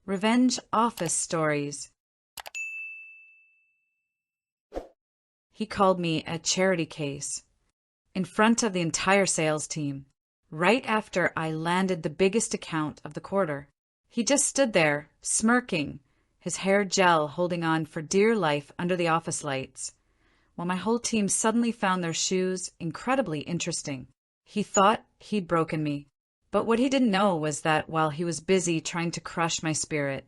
Revenge office stories. He called me a charity case in front of the entire sales team, right after I landed the biggest account of the quarter. He just stood there, smirking, his hair gel holding on for dear life under the office lights, while my whole team suddenly found their shoes incredibly interesting. He thought he'd broken me, but what he didn't know was that while he was busy trying to crush my spirit,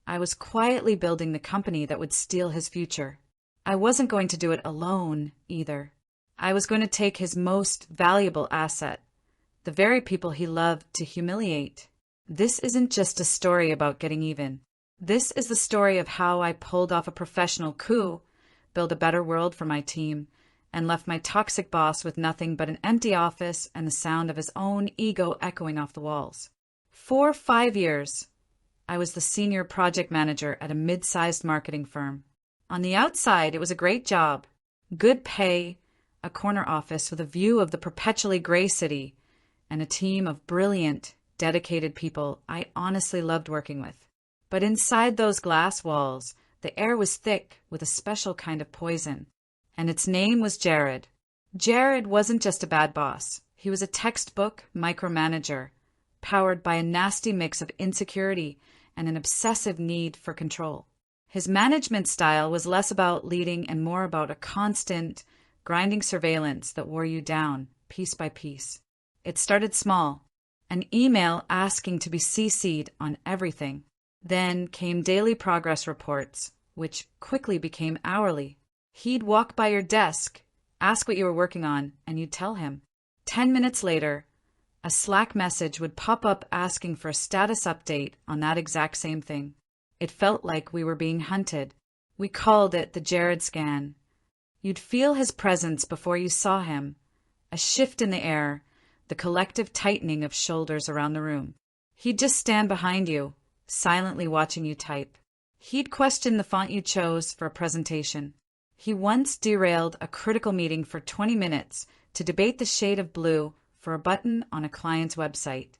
I was quietly building the company that would steal his future. I wasn't going to do it alone, either. I was going to take his most valuable asset, the very people he loved to humiliate. This isn't just a story about getting even. This is the story of how I pulled off a professional coup, built a better world for my team, and left my toxic boss with nothing but an empty office and the sound of his own ego echoing off the walls. For 5 years, I was the senior project manager at a mid-sized marketing firm. On the outside, it was a great job, good pay, a corner office with a view of the perpetually gray city, and a team of brilliant, dedicated people I honestly loved working with. But inside those glass walls, the air was thick with a special kind of poison, and its name was Jared. Jared wasn't just a bad boss. He was a textbook micromanager, powered by a nasty mix of insecurity and an obsessive need for control. His management style was less about leading and more about a constant, grinding surveillance that wore you down, piece by piece. It started small, an email asking to be CC'd on everything. Then came daily progress reports, which quickly became hourly. He'd walk by your desk, ask what you were working on, and you'd tell him. 10 minutes later, a Slack message would pop up asking for a status update on that exact same thing. It felt like we were being hunted. We called it the Jared scan. You'd feel his presence before you saw him, a shift in the air, the collective tightening of shoulders around the room. He'd just stand behind you, silently watching you type. He'd question the font you chose for a presentation. He once derailed a critical meeting for 20 minutes to debate the shade of blue for a button on a client's website.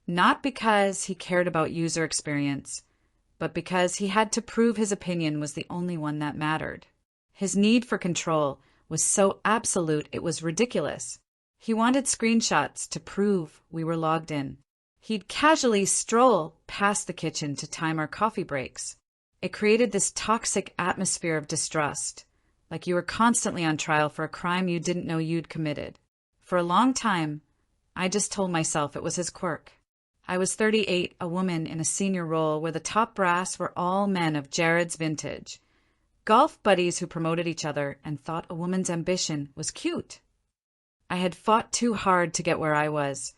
Not because he cared about user experience, but because he had to prove his opinion was the only one that mattered. His need for control was so absolute it was ridiculous. He wanted screenshots to prove we were logged in. He'd casually stroll past the kitchen to time our coffee breaks. It created this toxic atmosphere of distrust, like you were constantly on trial for a crime you didn't know you'd committed. For a long time, I just told myself it was his quirk. I was 38, a woman in a senior role where the top brass were all men of Jared's vintage. Golf buddies who promoted each other and thought a woman's ambition was cute. I had fought too hard to get where I was,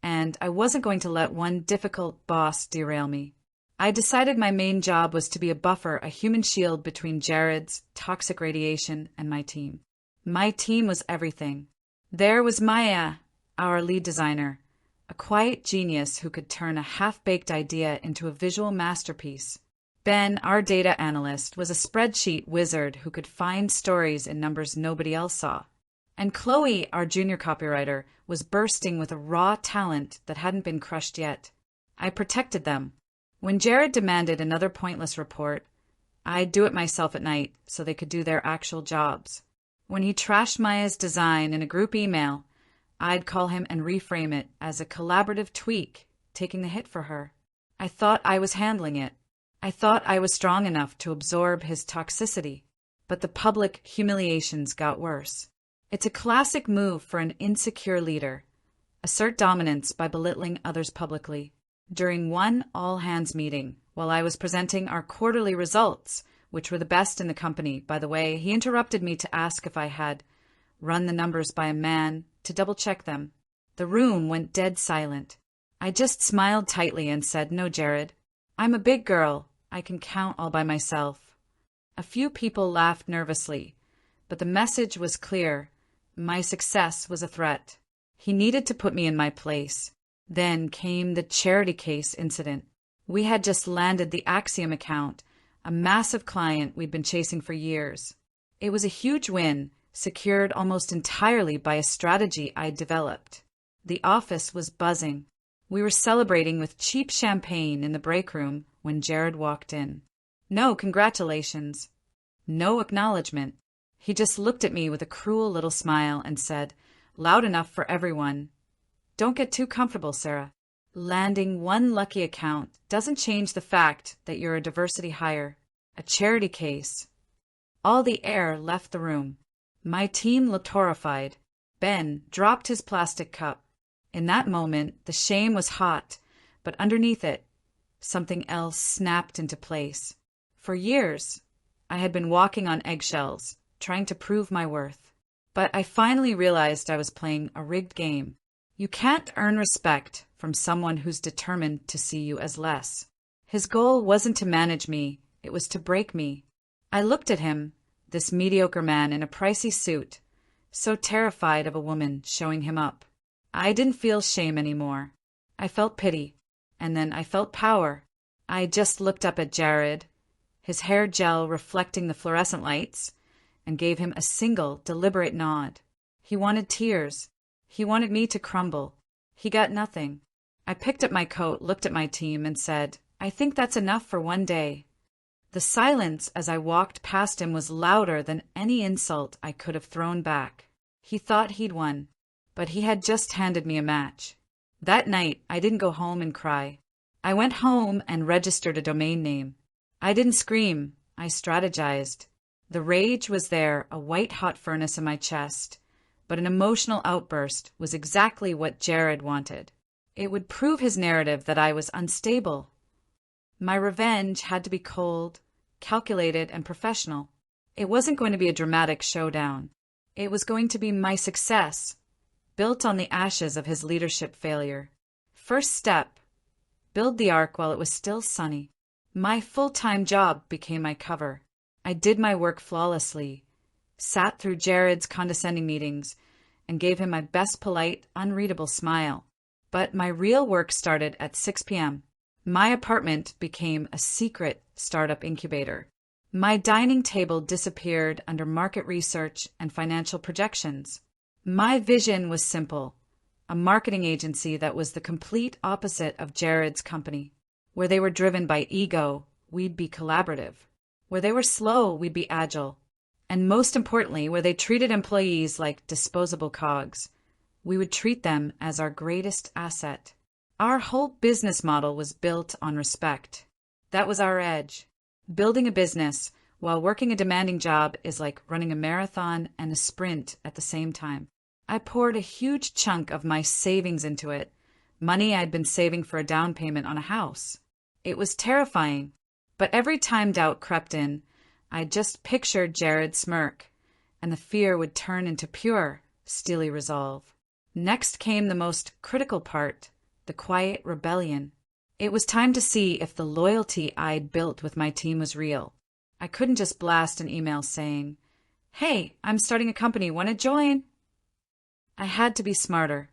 and I wasn't going to let one difficult boss derail me. I decided my main job was to be a buffer, a human shield between Jared's toxic radiation and my team. My team was everything. There was Maya, our lead designer, a quiet genius who could turn a half-baked idea into a visual masterpiece. Ben, our data analyst, was a spreadsheet wizard who could find stories in numbers nobody else saw. And Chloe, our junior copywriter, was bursting with a raw talent that hadn't been crushed yet. I protected them. When Jared demanded another pointless report, I'd do it myself at night so they could do their actual jobs. When he trashed Maya's design in a group email, I'd call him and reframe it as a collaborative tweak, taking the hit for her. I thought I was handling it. I thought I was strong enough to absorb his toxicity. But the public humiliations got worse. It's a classic move for an insecure leader. Assert dominance by belittling others publicly. During one all-hands meeting, while I was presenting our quarterly results, which were the best in the company, by the way, he interrupted me to ask if I had run the numbers by a man to double-check them. The room went dead silent. I just smiled tightly and said, "No, Jared. I'm a big girl. I can count all by myself." A few people laughed nervously, but the message was clear. My success was a threat. He needed to put me in my place. Then came the charity case incident. We had just landed the Axiom account, a massive client we'd been chasing for years. It was a huge win, secured almost entirely by a strategy I'd developed. The office was buzzing. We were celebrating with cheap champagne in the break room when Jared walked in. No congratulations. No acknowledgement. He just looked at me with a cruel little smile and said, loud enough for everyone, "Don't get too comfortable, Sarah. Landing one lucky account doesn't change the fact that you're a diversity hire, a charity case." All the air left the room. My team looked horrified. Ben dropped his plastic cup. In that moment, the shame was hot, but underneath it, something else snapped into place. For years, I had been walking on eggshells, trying to prove my worth. But I finally realized I was playing a rigged game. You can't earn respect from someone who's determined to see you as less. His goal wasn't to manage me, it was to break me. I looked at him, this mediocre man in a pricey suit, so terrified of a woman showing him up. I didn't feel shame anymore. I felt pity, and then I felt power. I just looked up at Jared, his hair gel reflecting the fluorescent lights, and gave him a single, deliberate nod. He wanted tears. He wanted me to crumble. He got nothing. I picked up my coat, looked at my team, and said, "I think that's enough for one day." The silence as I walked past him was louder than any insult I could have thrown back. He thought he'd won, but he had just handed me a match. That night, I didn't go home and cry. I went home and registered a domain name. I didn't scream. I strategized. The rage was there, a white-hot furnace in my chest, but an emotional outburst was exactly what Jared wanted. It would prove his narrative that I was unstable. My revenge had to be cold, calculated, and professional. It wasn't going to be a dramatic showdown. It was going to be my success, built on the ashes of his leadership failure. First step, build the ark while it was still sunny. My full-time job became my cover. I did my work flawlessly, sat through Jared's condescending meetings, and gave him my best polite, unreadable smile. But my real work started at 6 p.m. My apartment became a secret startup incubator. My dining table disappeared under market research and financial projections. My vision was simple, a marketing agency that was the complete opposite of Jared's company. Where they were driven by ego, we'd be collaborative. Where they were slow, we'd be agile. And most importantly, where they treated employees like disposable cogs, we would treat them as our greatest asset. Our whole business model was built on respect. That was our edge. Building a business while working a demanding job is like running a marathon and a sprint at the same time. I poured a huge chunk of my savings into it, money I'd been saving for a down payment on a house. It was terrifying, but every time doubt crept in, I just pictured Jared's smirk, and the fear would turn into pure, steely resolve. Next came the most critical part, the quiet rebellion. It was time to see if the loyalty I'd built with my team was real. I couldn't just blast an email saying, "Hey, I'm starting a company, want to join?" I had to be smarter.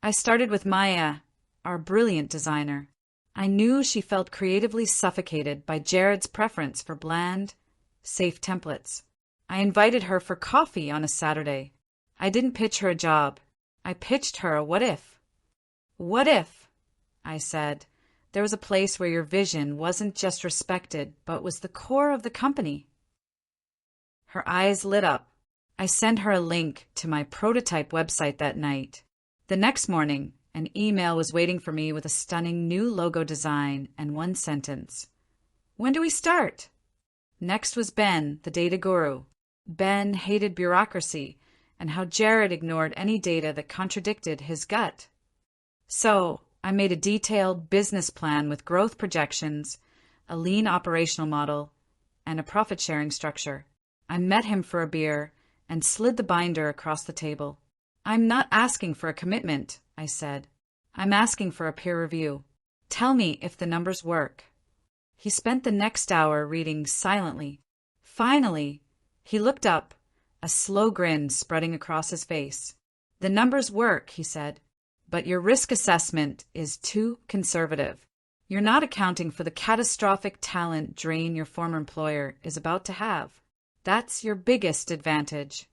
I started with Maya, our brilliant designer. I knew she felt creatively suffocated by Jared's preference for bland, safe templates. I invited her for coffee on a Saturday. I didn't pitch her a job. I pitched her a what if. What if, I said, there was a place where your vision wasn't just respected, but was the core of the company? Her eyes lit up. I sent her a link to my prototype website that night. The next morning, an email was waiting for me with a stunning new logo design and one sentence. "When do we start?" Next was Ben, the data guru. Ben hated bureaucracy and how Jared ignored any data that contradicted his gut. So I made a detailed business plan with growth projections, a lean operational model, and a profit-sharing structure. I met him for a beer and slid the binder across the table. "I'm not asking for a commitment," I said. "I'm asking for a peer review. Tell me if the numbers work." He spent the next hour reading silently. Finally, he looked up, a slow grin spreading across his face. "The numbers work," he said, "but your risk assessment is too conservative. You're not accounting for the catastrophic talent drain your former employer is about to have. That's your biggest advantage."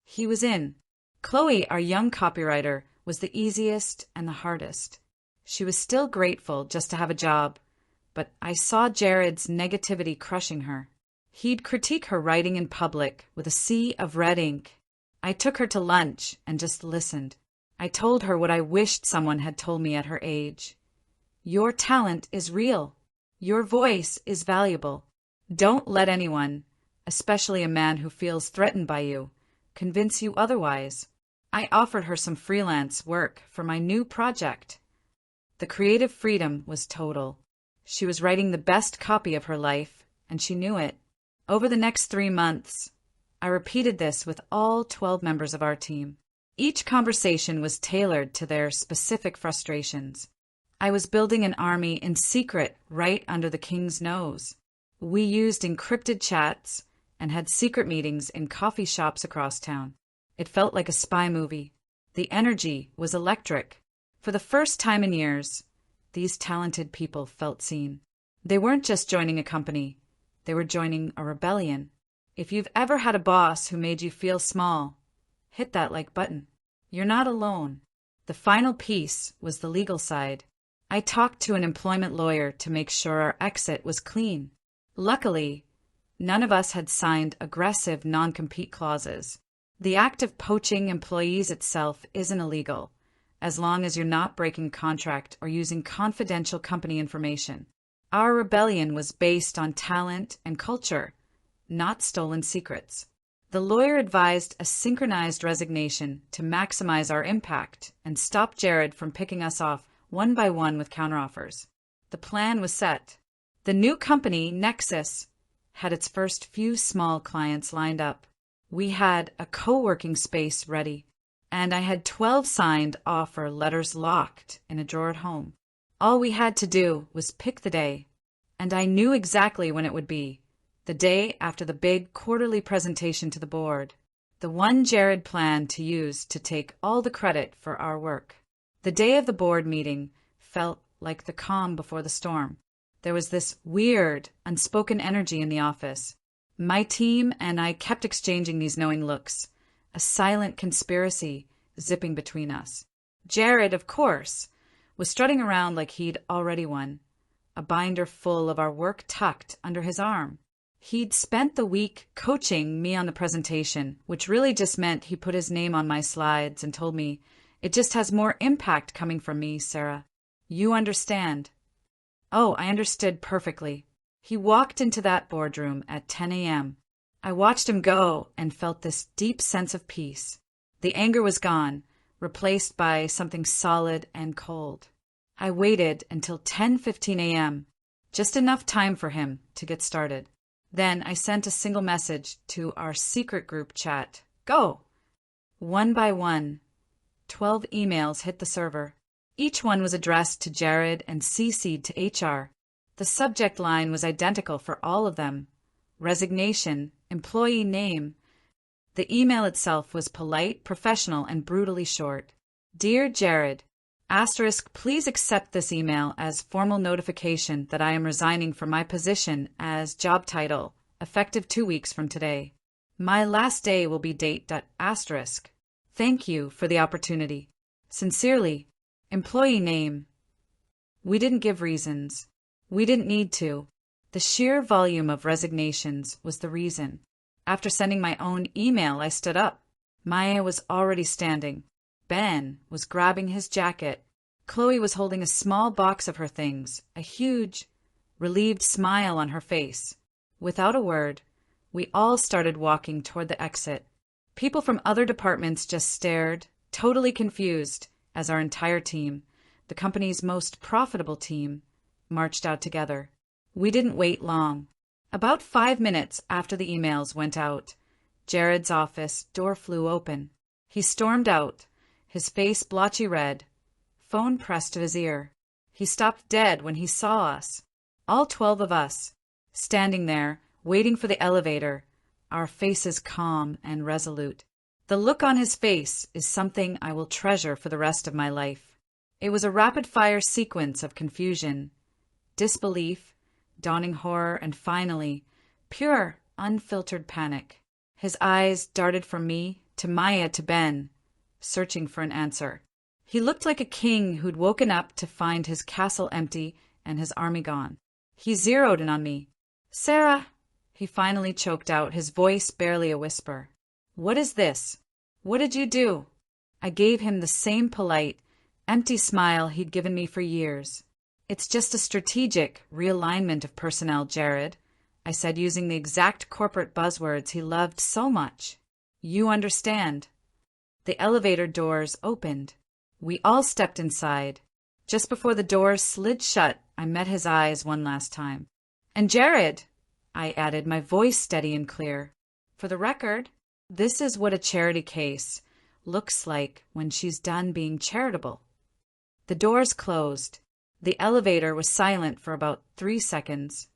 He was in. Chloe, our young copywriter, was the easiest and the hardest. She was still grateful just to have a job, but I saw Jared's negativity crushing her. He'd critique her writing in public with a sea of red ink. I took her to lunch and just listened. I told her what I wished someone had told me at her age. Your talent is real. Your voice is valuable. Don't let anyone, especially a man who feels threatened by you, convince you otherwise. I offered her some freelance work for my new project. The creative freedom was total. She was writing the best copy of her life, and she knew it. Over the next 3 months, I repeated this with all 12 members of our team. Each conversation was tailored to their specific frustrations. I was building an army in secret right under the king's nose. We used encrypted chats and had secret meetings in coffee shops across town. It felt like a spy movie. The energy was electric. For the first time in years, these talented people felt seen. They weren't just joining a company. They were joining a rebellion. If you've ever had a boss who made you feel small, hit that like button. You're not alone. The final piece was the legal side. I talked to an employment lawyer to make sure our exit was clean. Luckily, none of us had signed aggressive non-compete clauses. The act of poaching employees itself isn't illegal, as long as you're not breaking contract or using confidential company information. Our rebellion was based on talent and culture, not stolen secrets. The lawyer advised a synchronized resignation to maximize our impact and stop Jared from picking us off one by one with counteroffers. The plan was set. The new company, Nexus, had its first few small clients lined up. We had a co-working space ready, and I had 12 signed offer letters locked in a drawer at home. All we had to do was pick the day, and I knew exactly when it would be. The day after the big quarterly presentation to the board. The one Jared planned to use to take all the credit for our work. The day of the board meeting felt like the calm before the storm. There was this weird, unspoken energy in the office. My team and I kept exchanging these knowing looks, a silent conspiracy zipping between us. Jared, of course, was strutting around like he'd already won, a binder full of our work tucked under his arm. He'd spent the week coaching me on the presentation, which really just meant he put his name on my slides and told me, "It just has more impact coming from me, Sarah. You understand." Oh, I understood perfectly. He walked into that boardroom at 10 a.m. I watched him go and felt this deep sense of peace. The anger was gone, replaced by something solid and cold. I waited until 10:15 a.m., just enough time for him to get started. Then I sent a single message to our secret group chat. Go! One by one, 12 emails hit the server. Each one was addressed to Jared and CC'd to HR. The subject line was identical for all of them. Resignation, employee name. The email itself was polite, professional, and brutally short. Dear Jared, *, please accept this email as formal notification that I am resigning from my position as job title, effective 2 weeks from today. My last day will be date. *. Thank you for the opportunity. Sincerely, employee name. We didn't give reasons. We didn't need to. The sheer volume of resignations was the reason. After sending my own email, I stood up. Maya was already standing. Ben was grabbing his jacket. Chloe was holding a small box of her things, a huge, relieved smile on her face. Without a word, we all started walking toward the exit. People from other departments just stared, totally confused, as our entire team, the company's most profitable team, marched out together. We didn't wait long. About 5 minutes after the emails went out, Jared's office door flew open. He stormed out, his face blotchy red, phone pressed to his ear. He stopped dead when he saw us, all 12 of us, standing there, waiting for the elevator, our faces calm and resolute. The look on his face is something I will treasure for the rest of my life. It was a rapid-fire sequence of confusion, disbelief, dawning horror, and finally, pure, unfiltered panic. His eyes darted from me to Maya to Ben, searching for an answer. He looked like a king who'd woken up to find his castle empty and his army gone. He zeroed in on me. "Sarah," he finally choked out, his voice barely a whisper. "What is this? What did you do?" I gave him the same polite, empty smile he'd given me for years. "It's just a strategic realignment of personnel, Jared," I said, using the exact corporate buzzwords he loved so much. "You understand." The elevator doors opened. We all stepped inside. Just before the doors slid shut, I met his eyes one last time. "And Jared," I added, my voice steady and clear, "for the record, this is what a charity case looks like when she's done being charitable." The doors closed. The elevator was silent for about 3 seconds,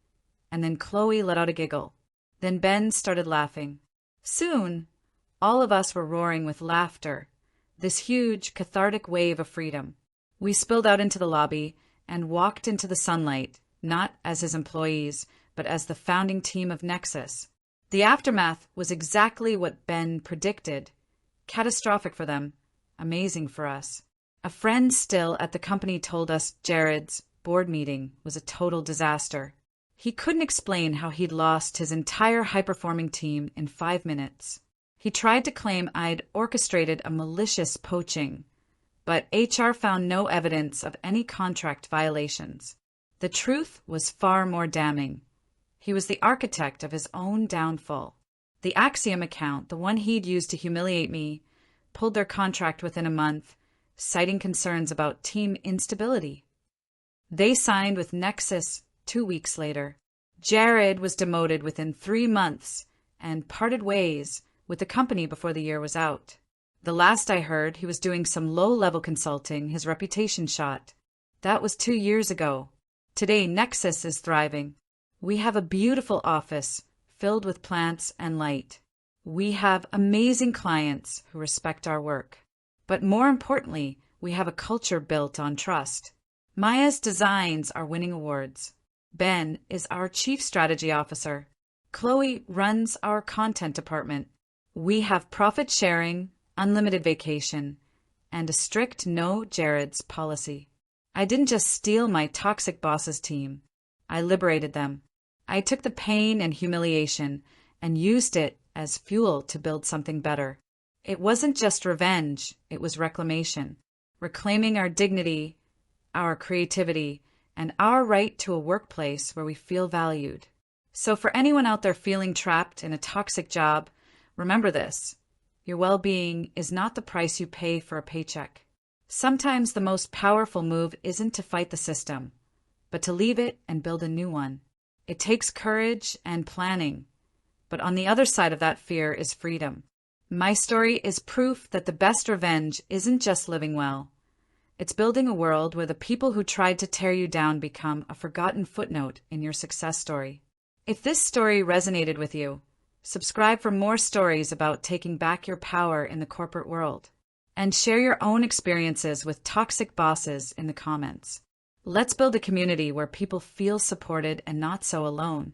and then Chloe let out a giggle. Then Ben started laughing. Soon, all of us were roaring with laughter, this huge, cathartic wave of freedom. We spilled out into the lobby and walked into the sunlight, not as his employees, but as the founding team of Nexus. The aftermath was exactly what Ben predicted. Catastrophic for them, amazing for us. A friend still at the company told us Jared's board meeting was a total disaster. He couldn't explain how he'd lost his entire high-performing team in 5 minutes. He tried to claim I'd orchestrated a malicious poaching, but HR found no evidence of any contract violations. The truth was far more damning. He was the architect of his own downfall. The Axiom account, the one he'd used to humiliate me, pulled their contract within a month, citing concerns about team instability. They signed with Nexus 2 weeks later. Jared was demoted within 3 months and parted ways with the company before the year was out. The last I heard, he was doing some low-level consulting, his reputation shot. That was 2 years ago. Today, Nexus is thriving. We have a beautiful office filled with plants and light. We have amazing clients who respect our work. But more importantly, we have a culture built on trust. Maya's designs are winning awards. Ben is our chief strategy officer. Chloe runs our content department. We have profit sharing, unlimited vacation, and a strict no Jared's policy. I didn't just steal my toxic boss's team. I liberated them. I took the pain and humiliation and used it as fuel to build something better. It wasn't just revenge, it was reclamation. Reclaiming our dignity, our creativity, and our right to a workplace where we feel valued. So for anyone out there feeling trapped in a toxic job, remember this. Your well-being is not the price you pay for a paycheck. Sometimes the most powerful move isn't to fight the system, but to leave it and build a new one. It takes courage and planning, but on the other side of that fear is freedom. My story is proof that the best revenge isn't just living well. It's building a world where the people who tried to tear you down become a forgotten footnote in your success story. If this story resonated with you, subscribe for more stories about taking back your power in the corporate world. And share your own experiences with toxic bosses in the comments. Let's build a community where people feel supported and not so alone.